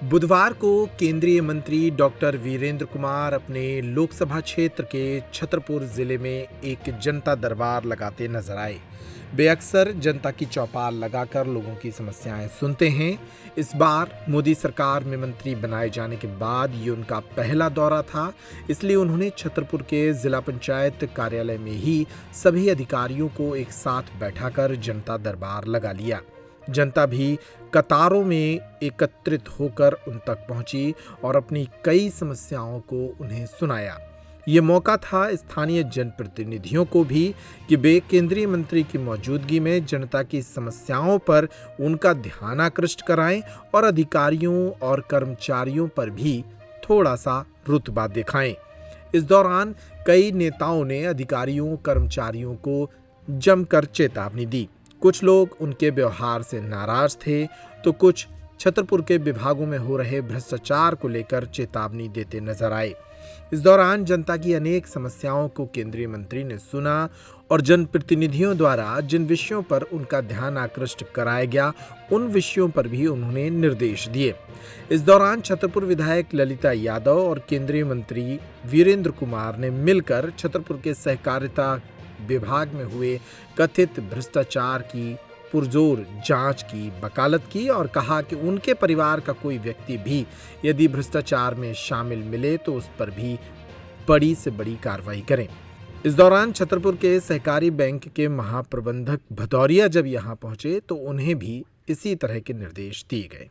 बुधवार को केंद्रीय मंत्री डॉक्टर वीरेंद्र कुमार अपने लोकसभा क्षेत्र के छतरपुर जिले में एक जनता दरबार लगाते नजर आए। वे अक्सर जनता की चौपाल लगाकर लोगों की समस्याएं सुनते हैं। इस बार मोदी सरकार में मंत्री बनाए जाने के बाद ये उनका पहला दौरा था, इसलिए उन्होंने छतरपुर के जिला पंचायत कार्यालय में ही सभी अधिकारियों को एक साथ बैठाकर जनता दरबार लगा लिया। जनता भी कतारों में एकत्रित होकर उन तक पहुंची और अपनी कई समस्याओं को उन्हें सुनाया। ये मौका था स्थानीय जनप्रतिनिधियों को भी कि वे केंद्रीय मंत्री की मौजूदगी में जनता की समस्याओं पर उनका ध्यान आकृष्ट कराएं और अधिकारियों और कर्मचारियों पर भी थोड़ा सा रुतबा दिखाएं। इस दौरान कई नेताओं ने अधिकारियों कर्मचारियों को जमकर चेतावनी दी। कुछ लोग उनके व्यवहार से नाराज थे तो कुछ छतरपुर के विभागों में हो रहे भ्रष्टाचार को लेकर चेतावनी देते नजर आए। इस दौरान जनता की अनेक समस्याओं को केंद्रीय मंत्री ने सुना और जनप्रतिनिधियों द्वारा जिन विषयों पर उनका ध्यान आकृष्ट कराया गया उन विषयों पर भी उन्होंने निर्देश दिए। इस दौरान छतरपुर विधायक ललिता यादव और केंद्रीय मंत्री वीरेंद्र कुमार ने मिलकर छतरपुर के सहकारिता विभाग में हुए कथित भ्रष्टाचार की पुरजोर जांच की वकालत की और कहा कि उनके परिवार का कोई व्यक्ति भी यदि भ्रष्टाचार में शामिल मिले तो उस पर भी बड़ी से बड़ी कार्रवाई करें। इस दौरान छतरपुर के सहकारी बैंक के महाप्रबंधक भदौरिया जब यहां पहुंचे तो उन्हें भी इसी तरह के निर्देश दिए गए।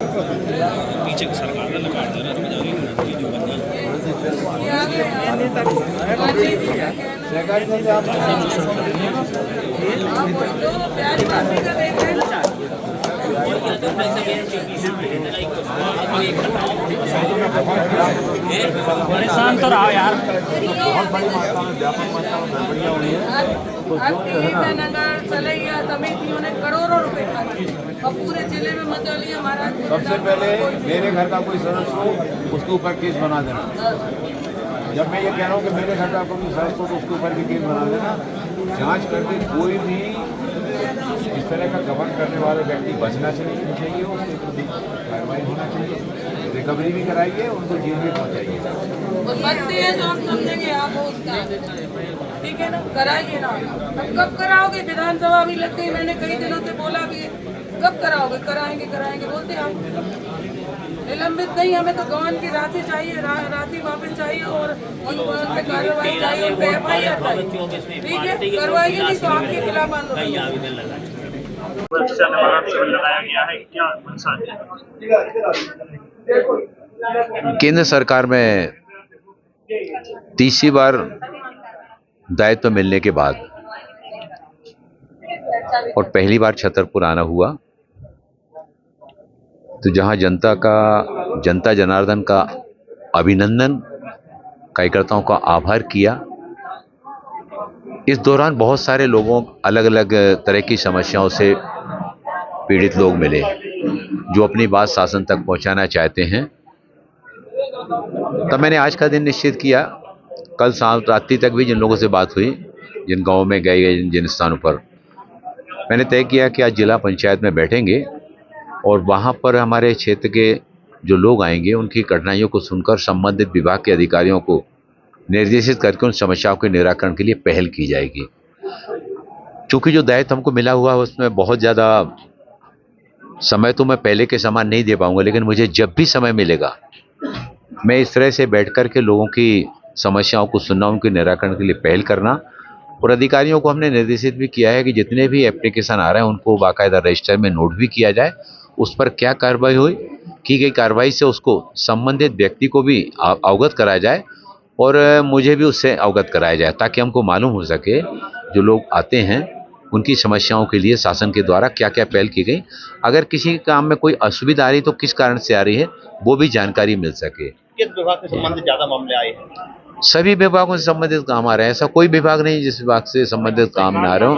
पीछे सरकार परेशान तो रहा यार। बहुत बड़ी मात्रा में व्यापक मात्रा में गड़बड़ियाँ हुई है। नगर चलेगा समितियों ने करोड़ों रुपए खाए और पूरे जिले में मचा लिया महाराज। सबसे पहले मेरे घर का कोई सदस्य हो उसके ऊपर केस बना देना। जब मैं ये कह रहा हूँ कि मेरे घर का कोई सदस्य हो तो उसके ऊपर भी केस बना देना। जांच करके कोई भी इस तरह का गबन करने वाले व्यक्ति बचना चाहिए, उसके प्रति कार्रवाई होना चाहिए, रिकवरी भी कराइए, उनको जेल में पहुँचाइए। जो हम समझेंगे आप उसका ठीक है ना, कराइए ना। अब कब कराओगे? विधानसभा भी लग गई, मैंने कई दिनों से बोला भी कब कराओगे? कराएंगे बोलते आप निलंबित नहीं। हमें तो गौन की राशि चाहिए, राशि वापस चाहिए और कार्रवाई चाहिए, FIR चाहिए। ठीक है, करवाइए नहीं तो आपके खिलाफ आंदोलन। केंद्र सरकार में तीसरी बार दायित्व मिलने के बाद और पहली बार छतरपुर आना हुआ तो जहां जनता जनार्दन का अभिनंदन, कार्यकर्ताओं का आभार किया। इस दौरान बहुत सारे लोगों अलग अलग तरह की समस्याओं से पीड़ित लोग मिले जो अपनी बात शासन तक पहुंचाना चाहते हैं। तब मैंने आज का दिन निश्चित किया। कल शाम रात्रि तक भी जिन लोगों से बात हुई, जिन गाँवों में गए जिन स्थानों पर, मैंने तय किया कि आज जिला पंचायत में बैठेंगे और वहाँ पर हमारे क्षेत्र के जो लोग आएंगे उनकी कठिनाइयों को सुनकर संबंधित विभाग के अधिकारियों को निर्देशित करके उन समस्याओं के निराकरण के लिए पहल की जाएगी। चूँकि जो दायित्व हमको मिला हुआ है उसमें बहुत ज़्यादा समय तो मैं पहले के समान नहीं दे पाऊंगा, लेकिन मुझे जब भी समय मिलेगा मैं इस तरह से बैठकर के लोगों की समस्याओं को सुनना, उनके निराकरण के लिए पहल करना। और अधिकारियों को हमने निर्देशित भी किया है कि जितने भी एप्लीकेशन आ रहे हैं उनको बाकायदा रजिस्टर में नोट भी किया जाए, उस पर क्या कार्रवाई हुई, की गई कार्रवाई से उसको संबंधित व्यक्ति को भी अवगत कराया जाए और मुझे भी उससे अवगत कराया जाए, ताकि हमको मालूम हो सके जो लोग आते हैं उनकी समस्याओं के लिए शासन के द्वारा क्या क्या पहल की गई। अगर किसी काम में कोई असुविधा आ रही तो किस कारण से आ रही है वो भी जानकारी मिल सके। किस विभाग से संबंधित ज्यादा मामले आए हैं? सभी विभागों से संबंधित काम आ रहे हैं, ऐसा कोई विभाग नहीं जिस विभाग से संबंधित काम ना आ रहे हो।